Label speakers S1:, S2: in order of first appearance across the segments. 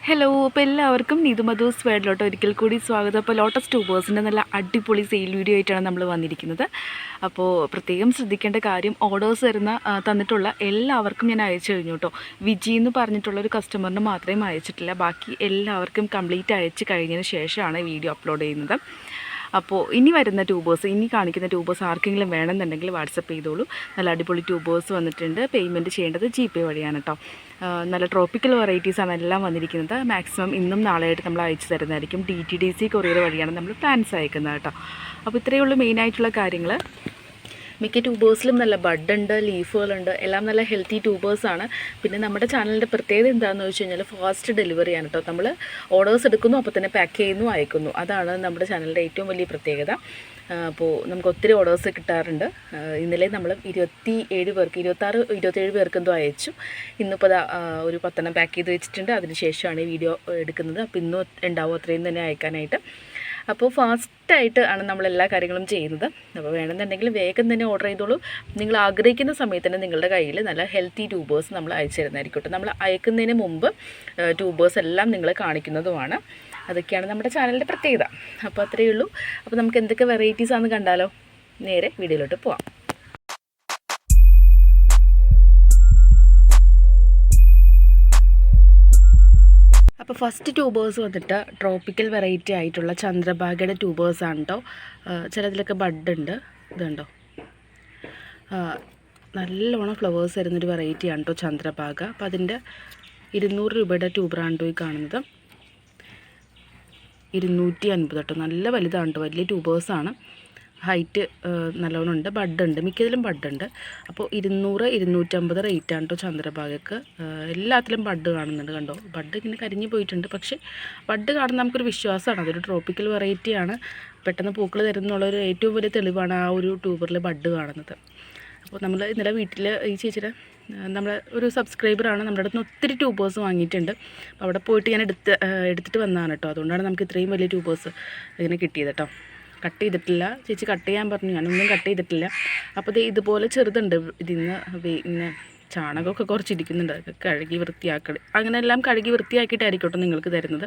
S1: Hello, അപ്പോൾ എല്ലാവർക്കും നീതുമധൂസ് വേർഡിലോട്ട് ഒരിക്കൽ കൂടി സ്വാഗതം. അപ്പോൾ ലോട്ടസ് ട്യൂബേഴ്സിൻ്റെ നല്ല അടിപൊളി സെയിൽ വീഡിയോ ആയിട്ടാണ് നമ്മൾ വന്നിരിക്കുന്നത്. അപ്പോൾ പ്രത്യേകം ശ്രദ്ധിക്കേണ്ട കാര്യം, ഓർഡേഴ്സ് തന്നിട്ടുള്ള എല്ലാവർക്കും ഞാൻ അയച്ചു കഴിഞ്ഞു കേട്ടോ. വിജി എന്ന് പറഞ്ഞിട്ടുള്ളൊരു കസ്റ്റമറിന് മാത്രമേ അയച്ചിട്ടില്ല. ബാക്കി എല്ലാവർക്കും കംപ്ലീറ്റ് അയച്ച് കഴിഞ്ഞതിന് ശേഷമാണ് വീഡിയോ അപ്ലോഡ് ചെയ്യുന്നത്. അപ്പോൾ ഇനി വരുന്ന ട്യൂബേഴ്സ്, ഇനി കാണിക്കുന്ന ട്യൂബേഴ്സ് ആർക്കെങ്കിലും വേണമെന്നുണ്ടെങ്കിൽ വാട്സപ്പ് ചെയ്തോളൂ. നല്ല അടിപൊളി ട്യൂബേഴ്സ് വന്നിട്ടുണ്ട്. പേയ്മെൻറ്റ് ചെയ്യേണ്ടത് GPay വഴിയാണ് കേട്ടോ. നല്ല ട്രോപ്പിക്കൽ വെറൈറ്റീസാണ് എല്ലാം വന്നിരിക്കുന്നത്. മാക്സിമം ഇന്നും നാളെയായിട്ട് നമ്മൾ അയച്ചു തരുന്നതായിരിക്കും. DTDC കൊറിയർ വഴിയാണ് നമ്മൾ പ്ലാൻസ് അയക്കുന്നത് കേട്ടോ. അപ്പോൾ ഇത്രയേ ഉള്ളൂ മെയിനായിട്ടുള്ള കാര്യങ്ങൾ. മിക്ക ട്യൂബേഴ്സിലും നല്ല ബഡുണ്ട്, ലീഫുകളുണ്ട്, എല്ലാം നല്ല ഹെൽത്തി ട്യൂബേഴ്സാണ്. പിന്നെ നമ്മുടെ ചാനലിൻ്റെ പ്രത്യേകത എന്താണെന്ന് വെച്ച് കഴിഞ്ഞാൽ ഫാസ്റ്റ് ഡെലിവറിയാണ് കേട്ടോ. നമ്മൾ ഓർഡേഴ്സ് എടുക്കുന്നു, അപ്പോൾ തന്നെ പാക്ക് ചെയ്യുന്നു, അയക്കുന്നു. അതാണ് നമ്മുടെ ചാനലിൻ്റെ ഏറ്റവും വലിയ പ്രത്യേകത. അപ്പോൾ നമുക്ക് ഒത്തിരി ഓർഡേഴ്സ് കിട്ടാറുണ്ട്. ഇന്നലെ നമ്മൾ 27 പേർക്ക് എന്തോ അയച്ചു. ഇന്നിപ്പോൾ ഒരു 10 പാക്ക് ചെയ്ത് വെച്ചിട്ടുണ്ട്. അതിന് ശേഷമാണ് ഈ വീഡിയോ എടുക്കുന്നത്. അപ്പോൾ ഇന്നും ഉണ്ടാവും അത്രയും തന്നെ അയക്കാനായിട്ട്. അപ്പോൾ ഫാസ്റ്റായിട്ട് ആണ് നമ്മളെല്ലാ കാര്യങ്ങളും ചെയ്യുന്നത്. അപ്പോൾ വേണമെന്നുണ്ടെങ്കിൽ വേഗം തന്നെ ഓർഡർ ചെയ്തോളൂ. നിങ്ങൾ ആഗ്രഹിക്കുന്ന സമയത്ത് തന്നെ നിങ്ങളുടെ കയ്യിൽ നല്ല ഹെൽത്തി ട്യൂബേഴ്സ് നമ്മൾ അയച്ചു തരുന്നതായിരിക്കും. നമ്മൾ അയക്കുന്നതിന് മുമ്പ് ട്യൂബേഴ്സ് എല്ലാം നിങ്ങളെ കാണിക്കുന്നതുമാണ്. അതൊക്കെയാണ് നമ്മുടെ ചാനലിൻ്റെ പ്രത്യേകത. അപ്പോൾ അത്രയേ ഉള്ളൂ. അപ്പോൾ നമുക്ക് എന്തൊക്കെ വെറൈറ്റീസ് ആണെന്ന് കണ്ടാലോ? നേരെ വീഡിയോയിലോട്ട് പോവാം. അപ്പോൾ ഫസ്റ്റ് ട്യൂബേഴ്സ് വന്നിട്ട് ട്രോപ്പിക്കൽ വെറൈറ്റി ആയിട്ടുള്ള ചന്ദ്രഭാഗയുടെ ട്യൂബേഴ്സാണ് കേട്ടോ. ചിലതിലൊക്കെ ബഡുണ്ട്, ഇതുണ്ടോ. നല്ലോണം ഫ്ലവേഴ്സ് വരുന്നൊരു വെറൈറ്റിയാണ് കേട്ടോ ചന്ദ്രഭാഗ. അപ്പോൾ അതിൻ്റെ 200 രൂപയുടെ ട്യൂബറാണ് കേട്ടോ ഈ കാണുന്നത്. 250 കേട്ടോ. നല്ല വലുതാണ് കേട്ടോ, വലിയ ട്യൂബേഴ്സാണ്. ഹൈറ്റ് നല്ലോണം ഉണ്ട്, ബഡുണ്ട്, മിക്കതിലും ബഡുണ്ട്. അപ്പോൾ 200, 250 റേറ്റാണ് കേട്ടോ ചന്ദ്രഭാഗക്ക്. എല്ലാത്തിലും ബഡ് കാണുന്നുണ്ട്, കണ്ടോ. ബഡ് ഇങ്ങനെ കരിഞ്ഞു പോയിട്ടുണ്ട്, പക്ഷേ ബഡ് കാണുന്ന നമുക്കൊരു വിശ്വാസമാണ്. അതൊരു ട്രോപ്പിക്കൽ വെറൈറ്റിയാണ്, പെട്ടെന്ന് പൂക്കൾ തരുന്നുള്ളൊരു ഏറ്റവും വലിയ തെളിവാണ് ആ ഒരു ട്യൂബറിൽ ബഡ് കാണുന്നത്. അപ്പോൾ നമ്മൾ ഇന്നലെ വീട്ടിൽ ഈ ചേച്ചിയുടെ നമ്മളെ ഒരു സബ്സ്ക്രൈബറാണ്, നമ്മുടെ അടുത്ത് നിന്ന് ഒത്തിരി ട്യൂബേഴ്സ് വാങ്ങിയിട്ടുണ്ട്. അപ്പോൾ അവിടെ പോയിട്ട് ഞാൻ എടുത്തിട്ട് വന്നതാണ് കേട്ടോ. അതുകൊണ്ടാണ് നമുക്ക് ഇത്രയും വലിയ ട്യൂബേഴ്സ് ഇങ്ങനെ കിട്ടിയത് കേട്ടോ. കട്ട് ചെയ്തിട്ടില്ല, ചേച്ചി കട്ട് ചെയ്യാൻ പറഞ്ഞു, ഞാനൊന്നും കട്ട് ചെയ്തിട്ടില്ല. അപ്പോൾ ഇതുപോലെ ചെറുതുണ്ട്. ഇതിന്ന് പിന്നെ ചാണകമൊക്കെ കുറച്ചിരിക്കുന്നുണ്ട്, അതൊക്കെ കഴുകി വൃത്തിയാക്കൽ, അങ്ങനെയെല്ലാം കഴുകി വൃത്തിയാക്കിയിട്ടായിരിക്കും കേട്ടോ നിങ്ങൾക്ക് തരുന്നത്.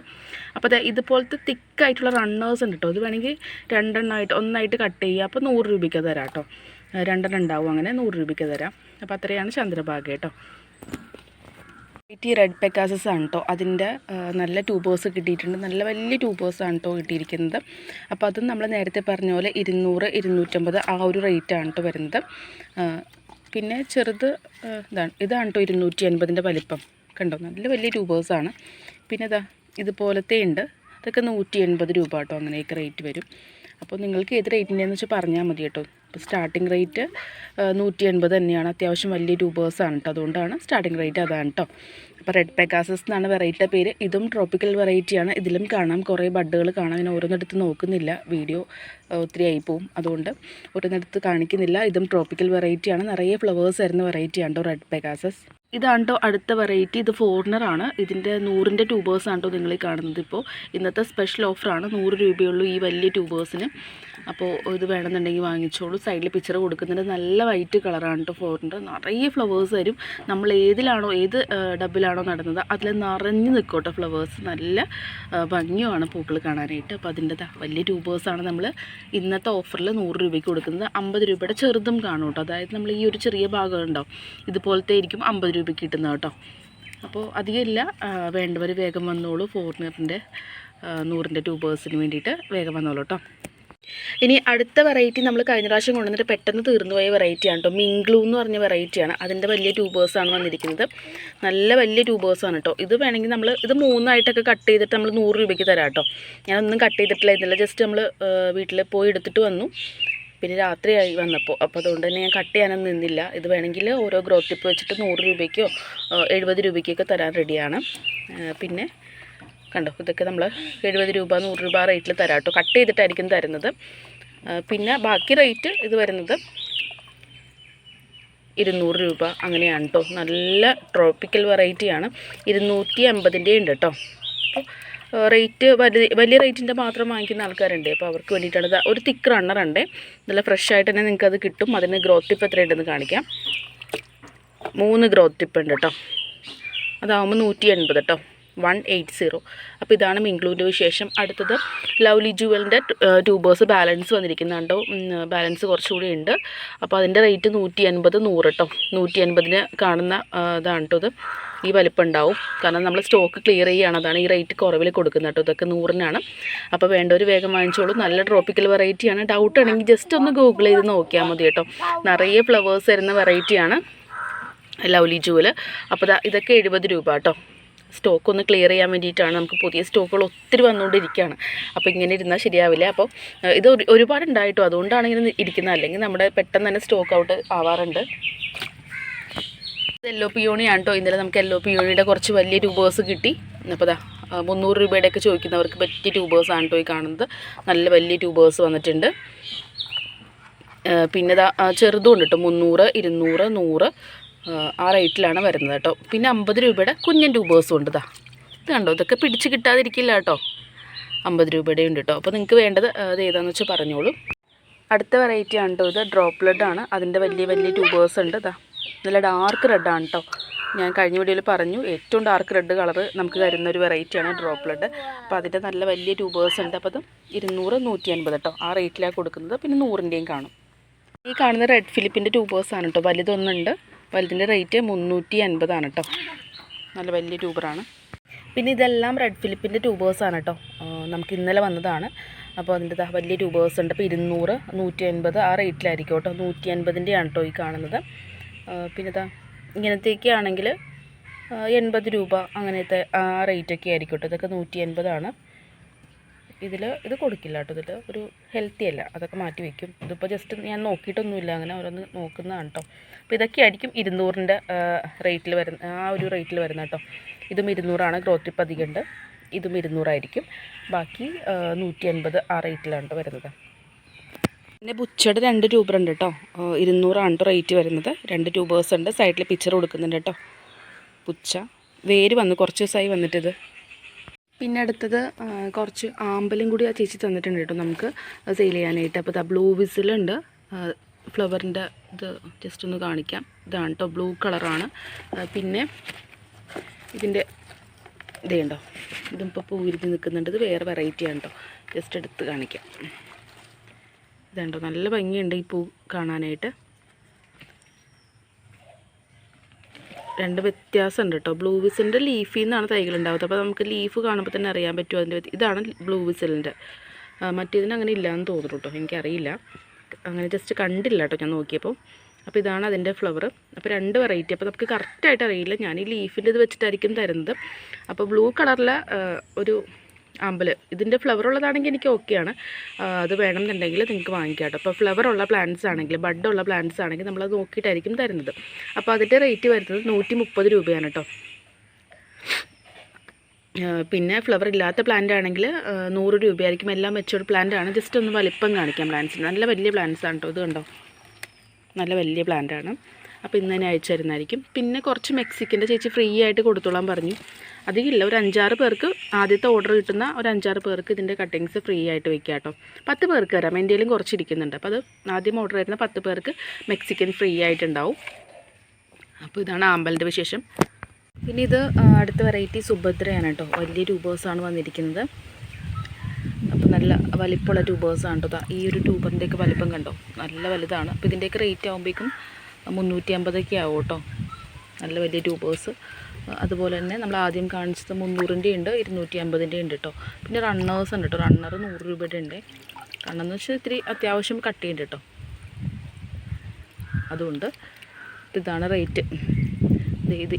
S1: അപ്പോൾ ഇതുപോലത്തെ തിക്കായിട്ടുള്ള റണ്ണേഴ്സ് ഉണ്ട് കേട്ടോ. ഇത് വേണമെങ്കിൽ 2 എണ്ണമായിട്ട് ഒന്നായിട്ട് കട്ട് ചെയ്യുക. അപ്പോൾ 100 രൂപയ്ക്ക് തരാം കേട്ടോ. 2 എണ്ണം ഉണ്ടാവും, അങ്ങനെ 100 രൂപയ്ക്ക് തരാം. അപ്പോൾ അത്രയാണ് ചന്ദ്രഭാഗ കേട്ടോ. റെഡ് പെക്കാസസ് ആണ് കേട്ടോ. അതിൻ്റെ നല്ല ട്യൂബേഴ്സ് കിട്ടിയിട്ടുണ്ട്. നല്ല വലിയ ട്യൂബേഴ്സാണ് കേട്ടോ കിട്ടിയിരിക്കുന്നത്. അപ്പോൾ അതും നമ്മൾ നേരത്തെ പറഞ്ഞ പോലെ 200, 250 ആ ഒരു റേറ്റാണ് കേട്ടോ വരുന്നത്. പിന്നെ ചെറുത് ഇതാണ് കേട്ടോ 280ൻ്റെ വലിപ്പം, കണ്ടോ. നല്ല വലിയ ട്യൂബേഴ്സാണ്. പിന്നെ ഇതുപോലത്തെ ഉണ്ട്, അതൊക്കെ 180 രൂപ കേട്ടോ. അങ്ങനെയൊക്കെ റേറ്റ് വരും. അപ്പോൾ നിങ്ങൾക്ക് ഏത് റേറ്റിൻ്റെയെന്ന് വെച്ചാൽ പറഞ്ഞാൽ മതി കേട്ടോ. ഇപ്പോൾ സ്റ്റാർട്ടിംഗ് റേറ്റ് 180 തന്നെയാണ്. അത്യാവശ്യം വലിയ ട്യൂബേഴ്സാണ് കേട്ടോ, അതുകൊണ്ടാണ് സ്റ്റാർട്ടിംഗ് റേറ്റ് അതാണ് കേട്ടോ. അപ്പോൾ റെഡ് പെക്കാസസ് എന്നാണ് വെറൈറ്റിയുടെ പേര്. ഇതും ട്രോപ്പിക്കൽ വെറൈറ്റിയാണ്. ഇതിലും കാണാം കുറേ ബഡുകൾ കാണാം. ഞാൻ ഓരോന്നെടുത്ത് നോക്കുന്നില്ല, വീഡിയോ ഒത്തിരി ആയിപ്പോവും, അതുകൊണ്ട് ഓരോന്നെടുത്ത് കാണിക്കുന്നില്ല. ഇതും ട്രോപ്പിക്കൽ വെറൈറ്റിയാണ്, നിറയെ ഫ്ലവേഴ്സ് വരുന്ന വെറൈറ്റിയാണ് കേട്ടോ റെഡ് പെക്കാസസ്. ഇതാണ് കേട്ടോ അടുത്ത വെറൈറ്റി. ഇത് ഫോറിനറാണ്. ഇതിൻ്റെ 100ൻ്റെ ട്യൂബേഴ്സാണ് കേട്ടോ നിങ്ങൾ കാണുന്നത്. ഇപ്പോൾ ഇന്നത്തെ സ്പെഷ്യൽ ഓഫറാണ്, 100 രൂപയുള്ളൂ ഈ വലിയ ട്യൂബേഴ്സിന്. അപ്പോൾ ഇത് വേണമെന്നുണ്ടെങ്കിൽ വാങ്ങിച്ചോളൂ. സൈഡിൽ പിക്ചർ കൊടുക്കുന്നുണ്ട്. നല്ല വൈറ്റ് കളറാണ് കേട്ടോ ഫോറിനർ. നിറയെ ഫ്ലവേഴ്സ് വരും. നമ്മൾ ഏത് ഡബിലാണോ നടുന്നത് അതിൽ നിറഞ്ഞു നിൽക്കും കേട്ടോ ഫ്ലവേഴ്സ്. നല്ല ഭംഗിയുമാണ് പൂക്കൾ കാണാനായിട്ട്. അപ്പോൾ അതിൻ്റെ വലിയ ട്യൂബേഴ്സാണ് നമ്മൾ ഇന്നത്തെ ഓഫറിൽ 100 രൂപയ്ക്ക് കൊടുക്കുന്നത്. 50 രൂപയുടെ ചെറുതും കാണും കേട്ടോ. അതായത് നമ്മൾ ഈ ഒരു ചെറിയ ഭാഗം ഉണ്ടാവും, ഇതുപോലത്തെ ആയിരിക്കും 50 രൂപയ്ക്ക് കിട്ടുന്നത് കേട്ടോ. അപ്പോൾ അധികമില്ല, വേണ്ടവർ വേഗം വന്നോളൂ. ഫോറിനറിൻ്റെ 100ൻ്റെ ട്യൂബേഴ്സിന് വേണ്ടിയിട്ട് വേഗം വന്നോളൂ കേട്ടോ. ഇനി അടുത്ത വെറൈറ്റി നമ്മൾ കഴിഞ്ഞ പ്രാവശ്യം കൊണ്ടുവന്നിട്ട് പെട്ടെന്ന് തീർന്നു പോയ വെറൈറ്റിയാണ് കേട്ടോ. മിംഗ്ലൂ എന്ന് പറഞ്ഞ വെറൈറ്റിയാണ്. അതിൻ്റെ വലിയ ട്യൂബേഴ്സാണ് വന്നിരിക്കുന്നത്. നല്ല വലിയ ട്യൂബേഴ്സാണ് കേട്ടോ. ഇത് വേണമെങ്കിൽ ഇത് 3 കട്ട് ചെയ്തിട്ട് നമ്മൾ 100 രൂപയ്ക്ക് തരാം കേട്ടോ. ഞാനൊന്നും കട്ട് ചെയ്തിട്ടില്ലായിരുന്നില്ല, ജസ്റ്റ് നമ്മൾ വീട്ടിൽ പോയി എടുത്തിട്ട് വന്നു. പിന്നെ രാത്രിയായി വന്നപ്പോൾ, അപ്പോൾ അതുകൊണ്ട് തന്നെ ഞാൻ കട്ട് ചെയ്യാനൊന്നും നിന്നില്ല. ഇത് വേണമെങ്കിൽ ഓരോ ഗ്രോത്ത് ടിപ്പ് വെച്ചിട്ട് 100 രൂപയ്ക്കോ 70 രൂപയ്ക്കൊക്കെ തരാൻ റെഡിയാണ്. പിന്നെ കണ്ടോ, ഇതൊക്കെ നമ്മൾ 70 രൂപ 100 രൂപ റേറ്റിൽ തരാം കേട്ടോ. കട്ട് ചെയ്തിട്ടായിരിക്കും തരുന്നത്. പിന്നെ ബാക്കി റേറ്റ് ഇത് വരുന്നത് 200 രൂപ അങ്ങനെയാണ് കേട്ടോ. നല്ല ട്രോപ്പിക്കൽ വെറൈറ്റിയാണ്. 250ൻ്റെ ഉണ്ട് കേട്ടോ. അപ്പോൾ റേറ്റ് വലിയ റേറ്റിൻ്റെ മാത്രം വാങ്ങിക്കുന്ന ആൾക്കാരുണ്ട്. അപ്പോൾ അവർക്ക് വേണ്ടിയിട്ടാണ്. ഒരു തിക്ക് റണ്ണറുണ്ട്, നല്ല ഫ്രഷ് ആയിട്ട് തന്നെ നിങ്ങൾക്ക് അത് കിട്ടും. അതിന് ഗ്രോത്ത് ടിപ്പ് എത്രയുണ്ടെന്ന് കാണിക്കാം. 3 ഗ്രോത്ത് ടിപ്പ് ഉണ്ട് കേട്ടോ. അതാവുമ്പോൾ 180 കേട്ടോ. 180. അപ്പോൾ ഇതാണ് മിംഗ്ലൂവിൻ്റെ വിശേഷം. അടുത്തത് ലവ്ലി ജുവലിൻ്റെ ട്യൂബേഴ്സ് ബാലൻസ് വന്നിരിക്കുന്നുണ്ടോ, ബാലൻസ് കുറച്ചുകൂടി ഉണ്ട്. അപ്പോൾ അതിൻ്റെ റേറ്റ് 180, 100 കേട്ടോ. 180 കാണുന്ന ഇതാണ് കേട്ടോ. ഇത് ഈ വലിപ്പം ഉണ്ടാവും, കാരണം നമ്മൾ സ്റ്റോക്ക് ക്ലിയർ ചെയ്യുകയാണ്, അതാണ് ഈ റേറ്റ് കുറവിൽ കൊടുക്കുന്നത് കേട്ടോ. ഇതൊക്കെ 100-നാണ്. അപ്പോൾ വേണ്ടവർ വേഗം വാങ്ങിച്ചോളൂ. നല്ല ട്രോപ്പിക്കൽ വെറൈറ്റിയാണ്. ഡൗട്ട് ആണെങ്കിൽ ജസ്റ്റ് ഒന്ന് ഗൂഗിൾ ചെയ്ത് നോക്കിയാൽ മതി കേട്ടോ. നിറയെ ഫ്ലവേഴ്സ് വരുന്ന വെറൈറ്റിയാണ് ലവ്ലി ജുവൽ. അപ്പോൾ ഇതൊക്കെ 70 രൂപ കേട്ടോ. സ്റ്റോക്ക് ഒന്ന് ക്ലിയർ ചെയ്യാൻ വേണ്ടിയിട്ടാണ്. നമുക്ക് പുതിയ സ്റ്റോക്കുകൾ ഒത്തിരി വന്നുകൊണ്ടിരിക്കുകയാണ്. അപ്പോൾ ഇങ്ങനെ ഇരുന്നാൽ ശരിയാവില്ല. അപ്പോൾ ഇത് ഒരുപാടുണ്ടായിട്ടോ, അതുകൊണ്ടാണ് ഇങ്ങനെ ഇരിക്കുന്നത്. അല്ലെങ്കിൽ നമ്മുടെ പെട്ടെന്ന് തന്നെ സ്റ്റോക്ക് ഔട്ട് ആവാറുണ്ട്. യെല്ലോ പിയോണിയാണ് കേട്ടോ. ഇന്നലെ നമുക്ക് യെല്ലോ പിയോണിയുടെ കുറച്ച് വലിയ ട്യൂബേഴ്സ് കിട്ടി. അപ്പോൾ 300 രൂപയുടെയൊക്കെ ചോദിക്കുന്നവർക്ക് പറ്റിയ ട്യൂബേഴ്സാണ് കേട്ടോ ഈ കാണുന്നത്. നല്ല വലിയ ട്യൂബേഴ്സ് വന്നിട്ടുണ്ട്. പിന്നെ ചെറുതും ഉണ്ട് കേട്ടോ. 300, 200, 100 ആ റേറ്റിലാണ് വരുന്നത് കേട്ടോ. പിന്നെ 50 രൂപയുടെ കുഞ്ഞൻ ട്യൂബേഴ്സും ഉണ്ട്. ഇത് കണ്ടോ, ഇതൊക്കെ പിടിച്ച് കിട്ടാതിരിക്കില്ല കേട്ടോ. 50 രൂപയുടെ ഉണ്ട് കേട്ടോ. അപ്പോൾ നിങ്ങൾക്ക് വേണ്ടത് അത് ഏതാണെന്ന് വെച്ചാൽ പറഞ്ഞോളൂ. അടുത്ത വെറൈറ്റി ആണ് കേട്ടോ. ഇത് ഡ്രോപ്ലെറ്റാണ്. അതിൻ്റെ വലിയ വലിയ ട്യൂബേഴ്സ് ഉണ്ട്. നല്ല ഡാർക്ക് റെഡാണ് കേട്ടോ. ഞാൻ കഴിഞ്ഞ വീഡിയോയിൽ പറഞ്ഞു, ഏറ്റവും ഡാർക്ക് റെഡ് കളർ നമുക്ക് തരുന്ന ഒരു വെറൈറ്റിയാണ് ഡ്രോപ്ലെറ്റ്. അപ്പോൾ അതിൻ്റെ നല്ല വലിയ ട്യൂബേഴ്സ് ഉണ്ട്. അപ്പോൾ അത് 200, 150 കേട്ടോ. ആ റേറ്റിലാണ് കൊടുക്കുന്നത്. പിന്നെ 100-ൻ്റെയും കാണും. ഈ കാണുന്ന റെഡ് ഫിലിപ്പിൻ്റെ ട്യൂബേഴ്സാണ് കേട്ടോ. വലുതൊന്നുണ്ട്. വലുതിൻ്റെ റേറ്റ് 350 കേട്ടോ. നല്ല വലിയ ട്യൂബറാണ്. പിന്നെ ഇതെല്ലാം റെഡ് ഫിലിപ്പിൻ്റെ ട്യൂബേഴ്സാണ് കേട്ടോ. നമുക്ക് ഇന്നലെ വന്നതാണ്. അപ്പോൾ അതിൻ്റെ വലിയ ട്യൂബേഴ്സ് ഉണ്ട്. അപ്പോൾ 200, 150 ആ റേറ്റിലായിരിക്കും കേട്ടോ. 150-ൻ്റെയാണ് കേട്ടോ ഈ കാണുന്നത്. പിന്നെ ഇങ്ങനത്തേക്ക് ആണെങ്കിൽ 80 രൂപ അങ്ങനത്തെ ആ റേറ്റൊക്കെ ആയിരിക്കും കേട്ടോ. ഇതൊക്കെ 180 ഇത് കൊടുക്കില്ല കേട്ടോ. ഇതിൽ ഒരു ഹെൽത്തി അല്ല, അതൊക്കെ മാറ്റി വയ്ക്കും. ഇതിപ്പോൾ ജസ്റ്റ് ഞാൻ നോക്കിയിട്ടൊന്നുമില്ല, അങ്ങനെ ഓരോന്ന് നോക്കുന്നതാണ് കേട്ടോ. അപ്പോൾ ഇതൊക്കെ ആയിരിക്കും 200-ൻ്റെ റേറ്റിൽ വരുന്ന ആ ഒരു റേറ്റിൽ വരുന്ന കേട്ടോ. ഇതും 200 ഗ്രോത്ത് ടിപ്പ് അധികമുണ്ട്. ഇതും 200 ആയിരിക്കും. ബാക്കി 180 ആ റേറ്റിലാണ് കേട്ടോ വരുന്നത്. പിന്നെ ബുച്ചയുടെ 2 ട്യൂബർ ഉണ്ട് കേട്ടോ. 200 റേറ്റ് വരുന്നത്. 2 ട്യൂബേഴ്സ് ഉണ്ട്. സൈഡിൽ പിക്ചർ കൊടുക്കുന്നുണ്ട് കേട്ടോ. ബുച്ച വേര് വന്ന് കുറച്ച് ദിവസമായി വന്നിട്ടിത്. പിന്നെ അടുത്തത് കുറച്ച് ആമ്പലും കൂടി ആ ചേച്ചി തന്നിട്ടുണ്ട് കേട്ടോ നമുക്ക് സെയിൽ ചെയ്യാനായിട്ട്. അപ്പോൾ ബ്ലൂ വിസിലുണ്ട്. ഫ്ലവറിൻ്റെ ഇത് ജസ്റ്റ് ഒന്ന് കാണിക്കാം. ഇതാണ് കേട്ടോ, ബ്ലൂ കളറാണ്. പിന്നെ ഇതിൻ്റെ ഇതുണ്ടോ, ഇതിപ്പോൾ പൂവിരിഞ്ഞ് നിൽക്കുന്നുണ്ട്. ഇത് വേറെ വെറൈറ്റിയാണ് കേട്ടോ. ജസ്റ്റ് എടുത്ത് കാണിക്കാം. ഇതുണ്ടോ, നല്ല ഭംഗിയുണ്ട് ഈ പൂ കാണാനായിട്ട്. 2 വ്യത്യാസമുണ്ട് കേട്ടോ. ബ്ലൂ വിസിലിൻ്റെ ലീഫിൽ നിന്നാണ് തൈകളുണ്ടാവുന്നത്. അപ്പോൾ നമുക്ക് ലീഫ് കാണുമ്പോൾ തന്നെ അറിയാൻ പറ്റും അതിൻ്റെ. ഇതാണ് ബ്ലൂ വിസിലിൻ്റെ. മറ്റേതിന് അങ്ങനെ ഇല്ലയെന്ന് തോന്നുന്നു കേട്ടോ. എനിക്കറിയില്ല, അങ്ങനെ ജസ്റ്റ് കണ്ടില്ല കേട്ടോ ഞാൻ നോക്കിയപ്പോൾ. അപ്പോൾ ഇതാണ് അതിൻ്റെ ഫ്ലവർ. അപ്പോൾ 2 വെറൈറ്റി. അപ്പോൾ നമുക്ക് കറക്റ്റായിട്ട് അറിയില്ല. ഞാൻ ഈ ലീഫിൻ്റെ ഇത് വെച്ചിട്ടായിരിക്കും തരുന്നത്. അപ്പോൾ ബ്ലൂ കളറിലെ ഒരു ആമ്പൽ, ഇതിൻ്റെ ഫ്ലവർ ഉള്ളതാണെങ്കിൽ എനിക്ക് ഓക്കെയാണ്. അത് വേണമെന്നുണ്ടെങ്കിൽ നിങ്ങൾക്ക് വാങ്ങിക്കാം കേട്ടോ. അപ്പോൾ ഫ്ലവറുള്ള പ്ലാന്റ്സ് ആണെങ്കിൽ, ബഡുള്ള പ്ലാന്റ്സ് ആണെങ്കിൽ നമ്മളത് നോക്കിയിട്ടായിരിക്കും തരുന്നത്. അപ്പോൾ അതിൻ്റെ റേറ്റ് വരുന്നത് 130 രൂപയാണ് കേട്ടോ. പിന്നെ ഫ്ലവർ ഇല്ലാത്ത പ്ലാന്റ് ആണെങ്കിൽ 100 രൂപയായിരിക്കും. എല്ലാം മെച്ചൂർഡ് പ്ലാന്റ് ആണ്. ജസ്റ്റ് ഒന്ന് വലിപ്പം കാണിക്കാം പ്ലാന്റ്സിന്. നല്ല വലിയ പ്ലാന്റ്സ് ആണ് കേട്ടോ. ഇത് കണ്ടോ, നല്ല വലിയ പ്ലാന്റാണ്. അപ്പോൾ ഇന്ന് തന്നെ അയച്ചു തരുന്നതായിരിക്കും. പിന്നെ കുറച്ച് മെക്സിക്കൻ്റെ ചേച്ചി ഫ്രീ ആയിട്ട് കൊടുത്തോളാൻ പറഞ്ഞു. അധികമില്ല, ഒരു 5-6 പേർക്ക് ആദ്യത്തെ ഓർഡർ കിട്ടുന്ന ഒരു 5-6 പേർക്ക് ഇതിൻ്റെ കട്ടിങ്സ് ഫ്രീ ആയിട്ട് വയ്ക്കാം കേട്ടോ. 10 പേർക്ക് തരാം. എൻ്റെയിലും കുറച്ചിരിക്കുന്നുണ്ട്. അപ്പോൾ അത് ആദ്യം ഓർഡർ ചെയ്യുന്ന 10 പേർക്ക് മെക്സിക്കൻ ഫ്രീ ആയിട്ടുണ്ടാവും. അപ്പോൾ ഇതാണ് ആമ്പലിൻ്റെ വിശേഷം. പിന്നെ ഇത് അടുത്ത വെറൈറ്റി സുഭദ്രയാണ് കേട്ടോ. വലിയ ട്യൂബേഴ്സാണ് വന്നിരിക്കുന്നത്. അപ്പോൾ നല്ല വലിപ്പമുള്ള ട്യൂബേഴ്സാണ് കേട്ടോ. ഈ ഒരു ട്യൂബറിൻ്റെയൊക്കെ വലിപ്പം കണ്ടോ, നല്ല വലുതാണ്. അപ്പോൾ ഇതിൻ്റെയൊക്കെ റേറ്റ് ആകുമ്പോഴേക്കും 350 ആവും കേട്ടോ. നല്ല വലിയ ട്യൂബേഴ്സ്. അതുപോലെ തന്നെ നമ്മൾ ആദ്യം കാണിച്ചത് 300-ൻ്റെ ഉണ്ട്, 250-ൻ്റെ ഉണ്ട് കേട്ടോ. പിന്നെ റണ്ണേഴ്സ് ഉണ്ട് കേട്ടോ. റണ്ണർ 100 രൂപയുടെ ഉണ്ട്. റണ്ണെന്ന് വെച്ചാൽ ഇത്തിരി അത്യാവശ്യം കട്ടിയുണ്ട് കേട്ടോ. അതുകൊണ്ട് ഇതാണ് റേറ്റ്.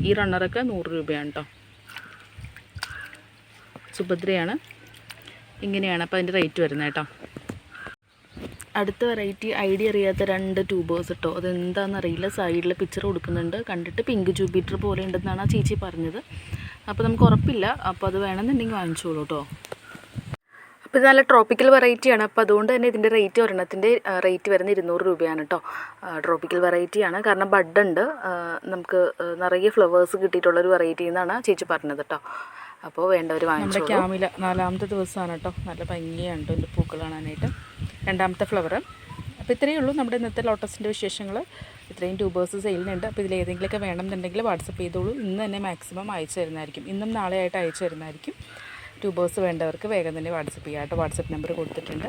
S1: ഈ റണ്ണറൊക്കെ 100 രൂപയാണ് കേട്ടോ. സുഭദ്രയാണ്. ഇങ്ങനെയാണ് അപ്പോൾ അതിൻ്റെ റേറ്റ് വരുന്നത് കേട്ടോ. അടുത്ത വെറൈറ്റി ഐഡിയ അറിയാത്ത 2 ട്യൂബേഴ്സ് കേട്ടോ. അതെന്താണെന്നറിയില്ല. സൈഡിൽ പിക്ചർ കൊടുക്കുന്നുണ്ട്. കണ്ടിട്ട് പിങ്ക് ജൂപ്പിറ്റർ പോലെ ഉണ്ടെന്നാണ് ആ ചേച്ചി പറഞ്ഞത്. അപ്പോൾ നമുക്ക് ഉറപ്പില്ല. അപ്പോൾ അത് വേണമെന്നുണ്ടെങ്കിൽ വാങ്ങിച്ചോളൂ കേട്ടോ. അപ്പോൾ ഇത് നല്ല ട്രോപ്പിക്കൽ വെറൈറ്റിയാണ്. അപ്പോൾ അതുകൊണ്ട് തന്നെ ഇതിൻ്റെ റേറ്റ് ഒരെണ്ണത്തിൻ്റെ റേറ്റ് വരുന്നത് 200 രൂപയാണ് കേട്ടോ. ട്രോപ്പിക്കൽ വെറൈറ്റിയാണ്. കാരണം ബഡ് ഉണ്ട്. നമുക്ക് നിറയെ ഫ്ലവേഴ്സ് കിട്ടിയിട്ടുള്ളൊരു വെറൈറ്റി എന്നാണ് ചേച്ചി പറഞ്ഞത് കേട്ടോ. അപ്പോൾ വേണ്ടവർ വാങ്ങിച്ചു. നമ്മുടെ ക്യാമില 4ാമത്തെ ദിവസമാണ് കേട്ടോ. നല്ല ഭംഗിയാണ് കേട്ടോ എൻ്റെ പൂക്കൾ കാണാനായിട്ട്. 2ാമത്തെ ഫ്ലവർ. അപ്പോൾ ഇത്രയേ ഉള്ളൂ നമ്മുടെ ഇന്നത്തെ ലോട്ടസിൻ്റെ വിശേഷങ്ങൾ. ഇത്രയും ട്യൂബേഴ്സ് സെയിലിനുണ്ട്. അപ്പോൾ ഇതിലേതെങ്കിലുമൊക്കെ വേണമെന്നുണ്ടെങ്കിൽ വാട്സപ്പ് ചെയ്തോളൂ. ഇന്ന് തന്നെ മാക്സിമം അയച്ചു തരുന്നതായിരിക്കും. ഇന്നും നാളെ ആയിട്ട് അയച്ചു തരുന്നതായിരിക്കും. ട്യൂബേഴ്സ് വേണ്ടവർക്ക് വേഗം തന്നെ വാട്സപ്പ് ചെയ്യാം കേട്ടോ. വാട്സപ്പ് നമ്പർ കൊടുത്തിട്ടുണ്ട്.